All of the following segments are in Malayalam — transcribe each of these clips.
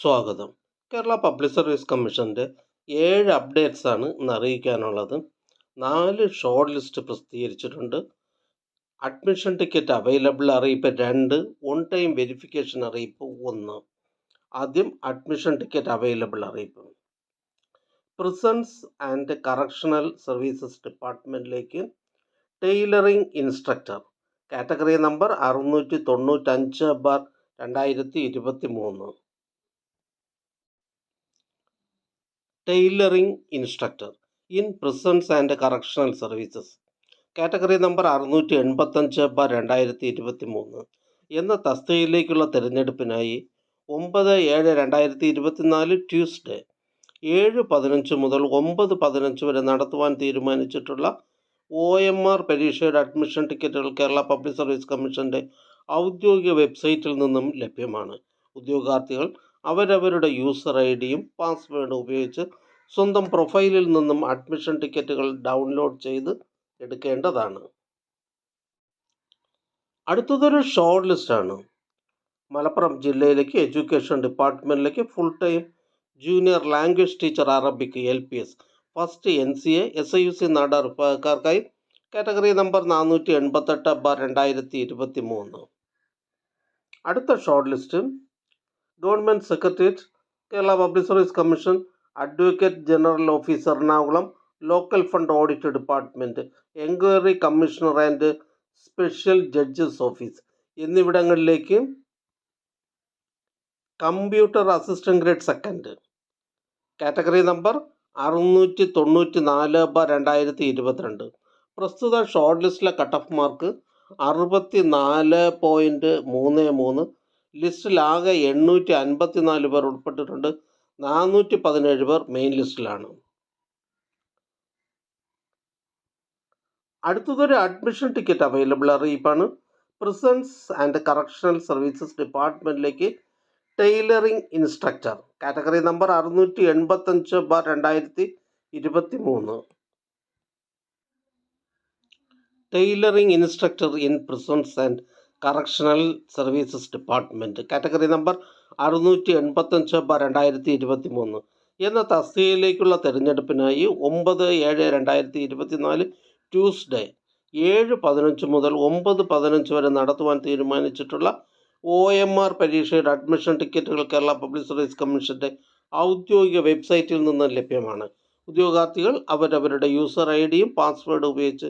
സ്വാഗതം. കേരള പബ്ലിക് സർവീസ് കമ്മീഷൻ്റെ 7 അപ്ഡേറ്റ്സ് ആണ് ഇന്ന് അറിയിക്കാനുള്ളത്. 4 ഷോർട്ട് ലിസ്റ്റ് പ്രസിദ്ധീകരിച്ചിട്ടുണ്ട്. അഡ്മിഷൻ ടിക്കറ്റ് അവൈലബിൾ അറിയിപ്പ് 2, ഓൺ ടൈം വെരിഫിക്കേഷൻ അറിയിപ്പ് 1. ആദ്യം അഡ്മിഷൻ ടിക്കറ്റ് അവൈലബിൾ അറിയിപ്പ്. പ്രിസൺസ് ആൻഡ് കറക്ഷണൽ സർവീസസ് ഡിപ്പാർട്ട്മെൻറ്റിലേക്ക് tailoring instructor category number 695/2023. Tailoring instructor in prisons and correctional services category number 685/2023 എന്ന തസ്തികയിലേക്കുള്ള തിരഞ്ഞെടുപ്പിനായി 9/7/2024 ട്യൂസ്ഡേ 7:15 മുതൽ 9:15 വരെ നടത്തുവാൻ തീരുമാനിച്ചിട്ടുള്ള OMR പരീക്ഷയുടെ അഡ്മിഷൻ ടിക്കറ്റുകൾ കേരള പബ്ലിക് സർവീസ് കമ്മീഷൻ്റെ ഔദ്യോഗിക വെബ്സൈറ്റിൽ നിന്നും ലഭ്യമാണ്. ഉദ്യോഗാർത്ഥികൾ അവരവരുടെ യൂസർ ഐഡിയും പാസ്വേഡും ഉപയോഗിച്ച് സ്വന്തം പ്രൊഫൈലിൽ നിന്നും അഡ്മിഷൻ ടിക്കറ്റുകൾ ഡൗൺലോഡ് ചെയ്ത് എടുക്കേണ്ടതാണ്. അടുത്തതൊരു ഷോർട്ട് ലിസ്റ്റാണ്. മലപ്പുറം ജില്ലയിലേക്ക് എഡ്യൂക്കേഷൻ ഡിപ്പാർട്ട്മെൻറ്റിലേക്ക് full time junior language teacher Arabic LPS first NCA SIUC Nadar വിഭാഗക്കാർക്കായി കാറ്റഗറി നമ്പർ 488/2023. അടുത്ത short list government secretariat Kerala public service commission advocate general office Ernakulam local fund audit department enquiry commissioner and special judges office എന്നിവിടങ്ങളിലേക്ക് computer assistant grade second category number 694/2022. പ്രസ്തുത ഷോർട്ട് ലിസ്റ്റിലെ കട്ട് ഓഫ് മാർക്ക് 64.33. ലിസ്റ്റിലാകെ 854 പേർ ഉൾപ്പെട്ടിട്ടുണ്ട്. 417 പേർ മെയിൻ ലിസ്റ്റിലാണ്. അടുത്തതൊരു അഡ്മിഷൻ ടിക്കറ്റ് അവൈലബിൾ അറിയിപ്പാണ്. പ്രിസൺസ് ആൻഡ് കറക്ഷണൽ സർവീസസ് ഡിപ്പാർട്ട്മെൻറ്റിലേക്ക് tailoring instructor category number 685/2023. Tailoring instructor in prisons and correctional services department category number 685/2023 എന്ന തസ്തികയിലേക്കുള്ള തിരഞ്ഞെടുപ്പിനായി 9/7/2024 ട്യൂസ്ഡേ 7:15 മുതൽ 9:15 വരെ നടത്തുവാൻ തീരുമാനിച്ചിട്ടുള്ള OMR പരീക്ഷയുടെ അഡ്മിഷൻ ടിക്കറ്റുകൾ കേരള പബ്ലിക് സർവീസ് കമ്മീഷൻ്റെ ഔദ്യോഗിക വെബ്സൈറ്റിൽ നിന്ന് ലഭ്യമാണ്. ഉദ്യോഗാർത്ഥികൾ അവരവരുടെ യൂസർ ഐഡിയും പാസ്വേഡും ഉപയോഗിച്ച്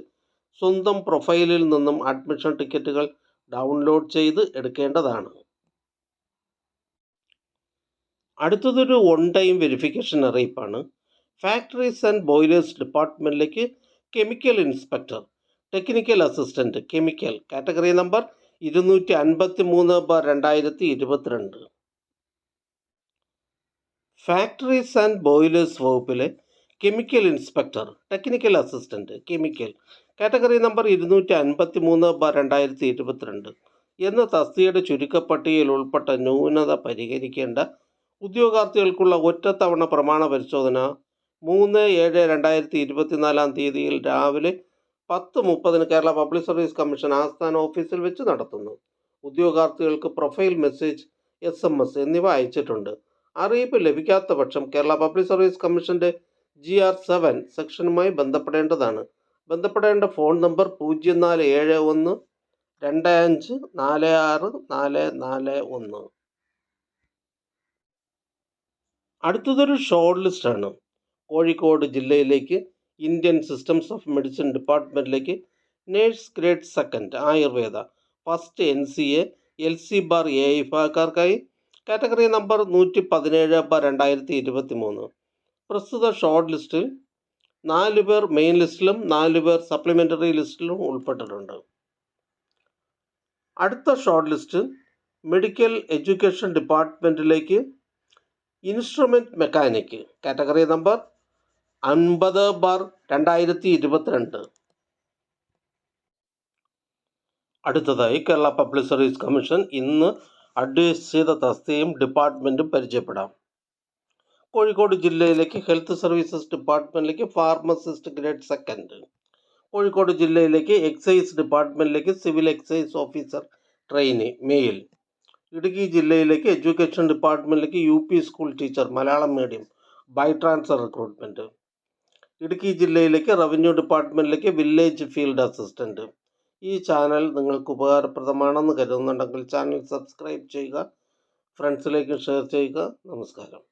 സ്വന്തം പ്രൊഫൈലിൽ നിന്നും അഡ്മിഷൻ ടിക്കറ്റുകൾ ഡൗൺലോഡ് ചെയ്ത് എടുക്കേണ്ടതാണ്. അടുത്തതൊരു ഓൺ ടൈം വെരിഫിക്കേഷൻ അറിയിപ്പാണ്. ഫാക്ടറീസ് ആൻഡ് ബോയിലേഴ്സ് ഡിപ്പാർട്ട്മെൻറ്റിലേക്ക് chemical inspector technical assistant chemical category number 253/2022. Factories and boilers വകുപ്പിലെ chemical inspector technical assistant chemical category number 255/2022 എന്ന തസ്തികയുടെ ചുരുക്കപ്പട്ടികയിൽ ഉൾപ്പെട്ട ന്യൂനത പരിഹരിക്കേണ്ട ഉദ്യോഗാർത്ഥികൾക്കുള്ള ഒറ്റത്തവണ പ്രമാണ പരിശോധന 3/7/2024 രാവിലെ 10:30 കേരള പബ്ലിക് സർവീസ് കമ്മീഷൻ ആസ്ഥാന ഓഫീസിൽ വെച്ച് നടത്തുന്നു. ഉദ്യോഗാർത്ഥികൾക്ക് പ്രൊഫൈൽ മെസ്സേജ് SMS എന്നിവ അയച്ചിട്ടുണ്ട്. അറിയിപ്പ് ലഭിക്കാത്ത പക്ഷം കേരള പബ്ലിക് സർവീസ് കമ്മീഷൻ്റെ GR7 സെക്ഷനുമായി ബന്ധപ്പെടേണ്ടതാണ്. ബന്ധപ്പെടേണ്ട ഫോൺ നമ്പർ 047125464441. അടുത്തതൊരു ഷോർട്ട് ലിസ്റ്റാണ്. കോഴിക്കോട് ജില്ലയിലേക്ക് ഇന്ത്യൻ സിസ്റ്റംസ് ഓഫ് മെഡിസിൻ ഡിപ്പാർട്ട്മെൻറ്റിലേക്ക് nurse grade second Ayurveda first NCA LC/AI വിഭാഗക്കാർക്കായി കാറ്റഗറി നമ്പർ 117/2023. പ്രസ്തുത ഷോർട്ട് ലിസ്റ്റിൽ 4 പേർ മെയിൻ ലിസ്റ്റിലും 4 പേർ സപ്ലിമെൻ്ററി ലിസ്റ്റിലും ഉൾപ്പെട്ടിട്ടുണ്ട്. അടുത്ത ഷോർട്ട് ലിസ്റ്റ് മെഡിക്കൽ എഡ്യൂക്കേഷൻ ഡിപ്പാർട്ട്മെൻറ്റിലേക്ക് ഇൻസ്ട്രുമെൻറ്റ് മെക്കാനിക് കാറ്റഗറി നമ്പർ 50/2022. അടുത്തതായി കേരള പബ്ലിക് സർവീസ് കമ്മീഷൻ ഇന്ന് അഡ്വൈസ് ചെയ്ത തസ്തികയും ഡിപ്പാർട്ട്മെൻറ്റും പരിചയപ്പെടാം. കോഴിക്കോട് ജില്ലയിലേക്ക് ഹെൽത്ത് സർവീസസ് ഡിപ്പാർട്ട്മെൻറ്റിലേക്ക് ഫാർമസിസ്റ്റ് ഗ്രേഡ് സെക്കൻഡ്. കോഴിക്കോട് ജില്ലയിലേക്ക് എക്സൈസ് ഡിപ്പാർട്ട്മെൻറ്റിലേക്ക് civil excise officer trainee male. Idukki ജില്ലയിലേക്ക് എഡ്യൂക്കേഷൻ ഡിപ്പാർട്ട്മെൻറ്റിലേക്ക് UP school teacher Malayalam medium by transfer recruitment. Idukki ജില്ലയിലേക്ക് റവന്യൂ ഡിപ്പാർട്ട്മെൻറ്റിലേക്ക് വില്ലേജ് ഫീൽഡ് അസിസ്റ്റൻറ്റ്. ഈ ചാനൽ നിങ്ങൾക്ക് ഉപകാരപ്രദമാണെന്ന് കരുതുന്നുണ്ടെങ്കിൽ ചാനൽ സബ്സ്ക്രൈബ് ചെയ്യുക, ഫ്രണ്ട്സിലേക്ക് ഷെയർ ചെയ്യുക. നമസ്കാരം.